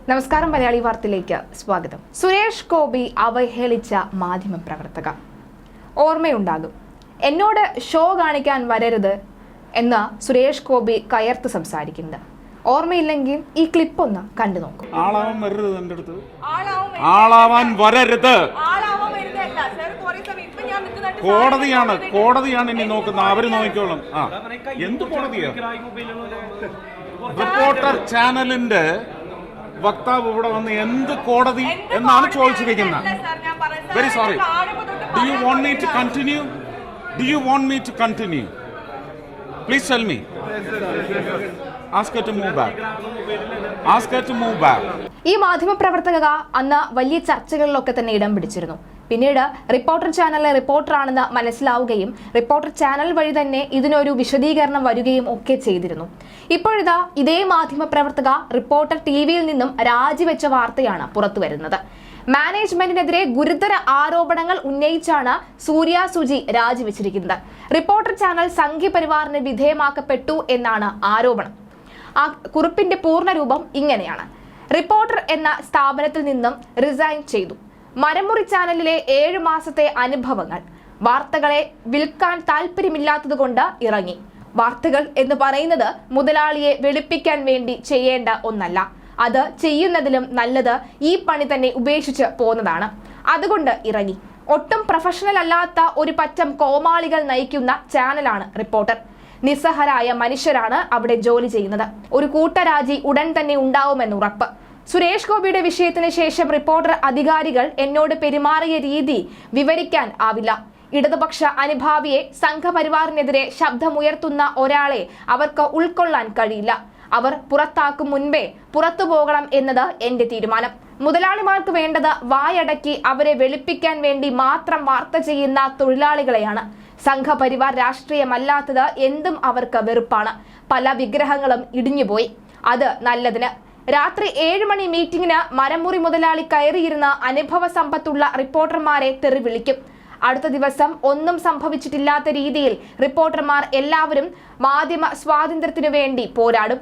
നമസ്കാരം, മലയാളി വാർത്തയിലേക്ക് സ്വാഗതം. സുരേഷ് ഗോപി അവഹേളിച്ച മാധ്യമപ്രവർത്തക. ഓർമ്മയുണ്ടാകും, എന്നോട് ഷോ കാണിക്കാൻ വരരുത് എന്ന് സുരേഷ് ഗോപി കയർത്ത് സംസാരിക്കുന്നത്. ഓർമ്മയില്ലെങ്കിൽ ഈ ക്ലിപ്പ് ഒന്ന് കണ്ടു നോക്കും. കോടതിയാണ് ഇനി നോക്കുന്നത്. അവര് നോക്കിക്കോളും. എന്ത് കോടതിയാ? റിപ്പോർട്ടർ ചാനലിന്റെ വക്താവ് ഇവിടെ വന്ന് എന്ത് കോടതി എന്നാണ് ചോദിച്ചിരിക്കുന്നത്. Very sorry. Do you want me to continue? Please tell me. Ask her to move back. ഈ മാധ്യമപ്രവർത്തക അന്ന് വലിയ ചർച്ചകളിലൊക്കെ തന്നെ ഇടം പിടിച്ചിരുന്നു. പിന്നീട് റിപ്പോർട്ടർ ചാനലിലെ റിപ്പോർട്ടറാണെന്ന് മനസ്സിലാവുകയും റിപ്പോർട്ടർ ചാനൽ വഴി തന്നെ ഇതിനൊരു വിശദീകരണം വരികയും ഒക്കെ ചെയ്തിരുന്നു. ഇപ്പോഴിതാ ഇതേ മാധ്യമപ്രവർത്തക റിപ്പോർട്ടർ ടിവിയിൽ നിന്നും രാജിവെച്ച വാർത്തയാണ് പുറത്തു വരുന്നത്. മാനേജ്മെന്റിനെതിരെ ഗുരുതര ആരോപണങ്ങൾ ഉന്നയിച്ചാണ് സൂര്യ സുജി രാജിവെച്ചിരിക്കുന്നത്. റിപ്പോർട്ടർ ചാനൽ സംഘപരിവാറിന് വിധേയമാക്കപ്പെട്ടു എന്നാണ് ആരോപണം. ആ കുറിപ്പിന്റെ പൂർണ്ണരൂപം ഇങ്ങനെയാണ്: റിപ്പോർട്ടർ എന്ന സ്ഥാപനത്തിൽ നിന്നും റിസൈൻ ചെയ്തു. മരമുറി ചാനലിലെ 7 മാസത്തെ അനുഭവങ്ങൾ. വാർത്തകളെ വിൽക്കാൻ താല്പര്യമില്ലാത്തതുകൊണ്ട് ഇറങ്ങി. വാർത്തകൾ എന്ന് പറയുന്നത് മുതലാളിയെ വെളുപ്പിക്കാൻ വേണ്ടി ചെയ്യേണ്ട ഒന്നല്ല. അത് ചെയ്യുന്നതിലും നല്ലത് ഈ പണി തന്നെ ഉപേക്ഷിച്ച് പോന്നതാണ്. അതുകൊണ്ട് ഇറങ്ങി. ഒട്ടും പ്രൊഫഷണൽ അല്ലാത്ത ഒരു പറ്റം കോമാളികൾ നയിക്കുന്ന ചാനലാണ് റിപ്പോർട്ടർ. നിസ്സഹരായ മനുഷ്യരാണ് അവിടെ ജോലി ചെയ്യുന്നത്. ഒരു കൂട്ടരാജി ഉടൻ തന്നെ ഉണ്ടാവുമെന്ന് ഉറപ്പ്. സുരേഷ് ഗോപിയുടെ വിഷയത്തിന് ശേഷം റിപ്പോർട്ടർ അധികാരികൾ എന്നോട് പെരുമാറിയ രീതി വിവരിക്കാൻ ആവില്ല. ഇടതുപക്ഷ അനുഭാവിയെ സംഘപരിവാറിനെതിരെ ശബ്ദമുയർത്തുന്ന ഒരാളെ അവർക്ക് ഉൾക്കൊള്ളാൻ കഴിയില്ല. അവർ പുറത്താക്കും മുൻപേ പുറത്തു പോകണം എന്നത് എന്റെ തീരുമാനം. മുതലാളിമാർക്ക് വേണ്ടത് വായടക്കി അവരെ വെളുപ്പിക്കാൻ വേണ്ടി മാത്രം വാർത്ത ചെയ്യുന്ന തൊഴിലാളികളെയാണ്. സംഘപരിവാർ രാഷ്ട്രീയമല്ലാത്തത് എന്തും അവർക്ക് വെറുപ്പാണ്. പല വിഗ്രഹങ്ങളും ഇടിഞ്ഞുപോയി. അത് നല്ലതിന്. രാത്രി 7 മണി മീറ്റിംഗിന് മരമുറി മുതലാളി കയറിയിരുന്ന അനുഭവ സമ്പത്തുള്ള റിപ്പോർട്ടർമാരെ തെറി വിളിക്കും. അടുത്ത ദിവസം ഒന്നും സംഭവിച്ചിട്ടില്ലാത്ത രീതിയിൽ റിപ്പോർട്ടർമാർ എല്ലാവരും മാധ്യമ സ്വാതന്ത്ര്യത്തിനു വേണ്ടി പോരാടും.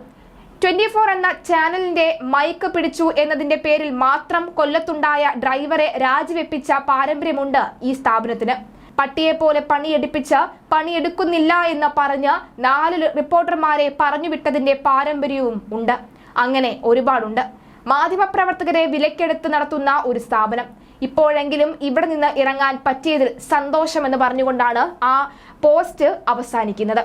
24 എന്ന ചാനലിന്റെ മൈക്ക് പിടിച്ചു എന്നതിന്റെ പേരിൽ മാത്രം കൊല്ലത്തുണ്ടായ ഡ്രൈവറെ രാജിവെപ്പിച്ച പാരമ്പര്യമുണ്ട് ഈ സ്ഥാപനത്തിന്. പട്ടിയെപ്പോലെ പണിയെടുക്കുന്നില്ല എന്ന് പറഞ്ഞ് 4 റിപ്പോർട്ടർമാരെ പറഞ്ഞുവിട്ടതിന്റെ പാരമ്പര്യവും ഉണ്ട്. അങ്ങനെ ഒരുപാടുണ്ട്. മാധ്യമപ്രവർത്തകരെ വിലക്കെടുത്ത് നടത്തുന്ന ഒരു സ്ഥാപനം. ഇപ്പോഴെങ്കിലും ഇവിടെ നിന്ന് ഇറങ്ങാൻ പറ്റിയതിൽ സന്തോഷമെന്ന് പറഞ്ഞുകൊണ്ടാണ് ആ പോസ്റ്റ് അവസാനിക്കുന്നത്.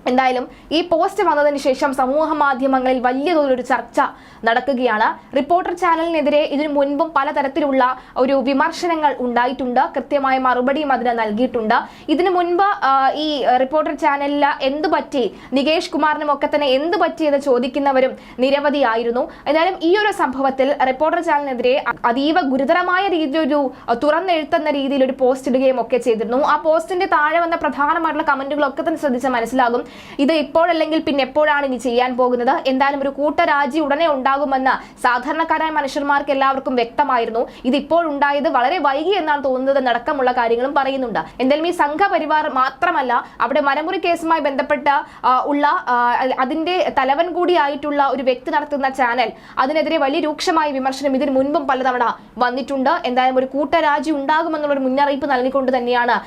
എന്തായാലും ഈ പോസ്റ്റ് വന്നതിന് ശേഷം സമൂഹ മാധ്യമങ്ങളിൽ വലിയ തോതിലൊരു ചർച്ച നടക്കുകയാണ്. റിപ്പോർട്ടർ ചാനലിനെതിരെ ഇതിനു മുൻപും പലതരത്തിലുള്ള ഒരു വിമർശനങ്ങൾ ഉണ്ടായിട്ടുണ്ട്. കൃത്യമായ മറുപടിയും അതിന് നൽകിയിട്ടുണ്ട്. ഇതിനു മുൻപ് ഈ റിപ്പോർട്ടർ ചാനലിൽ എന്ത് പറ്റി, നികേഷ് കുമാറിനും ഒക്കെ തന്നെ എന്ത് പറ്റിയെന്ന് ചോദിക്കുന്നവരും നിരവധിയായിരുന്നു. എന്നാലും ഈ ഒരു സംഭവത്തിൽ റിപ്പോർട്ടർ ചാനലിനെതിരെ അതീവ ഗുരുതരമായ രീതിയിലൊരു തുറന്നെഴുത്തുന്ന രീതിയിൽ ഒരു പോസ്റ്റ് ഇടുകയും ഒക്കെ ചെയ്തിരുന്നു. ആ പോസ്റ്റിന്റെ താഴെ വന്ന പ്രധാനമായിട്ടുള്ള കമന്റുകളൊക്കെ തന്നെ ശ്രദ്ധിച്ചാൽ മനസ്സിലാകും ഇത് ഇപ്പോഴല്ലെങ്കിൽ പിന്നെ എപ്പോഴാണ് ഇനി ചെയ്യാൻ പോകുന്നത്. എന്തായാലും ഒരു കൂട്ടരാജി ഉടനെ ഉണ്ടാകുമെന്ന് സാധാരണക്കാരായ മനുഷ്യന്മാർക്ക് എല്ലാവർക്കും വ്യക്തമായിരുന്നു. ഇത് ഇപ്പോഴുണ്ടായത് വളരെ വൈകി എന്നാണ് തോന്നുന്നത് എന്നടക്കമുള്ള കാര്യങ്ങളും പറയുന്നുണ്ട്. എന്തായാലും ഈ സംഘപരിവാർ മാത്രമല്ല, അവിടെ മരമുറി കേസുമായി ബന്ധപ്പെട്ട അതിന്റെ തലവൻ കൂടിയായിട്ടുള്ള ഒരു വ്യക്തി നടത്തുന്ന ചാനൽ, അതിനെതിരെ വലിയ രൂക്ഷമായ വിമർശനം ഇതിനു മുൻപും പലതവണ വന്നിട്ടുണ്ട്. എന്തായാലും ഒരു കൂട്ടരാജി ഉണ്ടാകുമെന്നുള്ള ഒരു മുന്നറിയിപ്പ് നൽകിക്കൊണ്ട് തന്നെയാണ്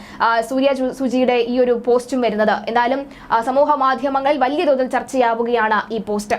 സൂര്യ സുജിയുടെ ഈ ഒരു പോസ്റ്റും വരുന്നത്. എന്തായാലും സമൂഹ മാധ്യമങ്ങളിൽ വലിയ തോതിൽ ചർച്ചയാവുകയാണ് ഈ പോസ്റ്റ്.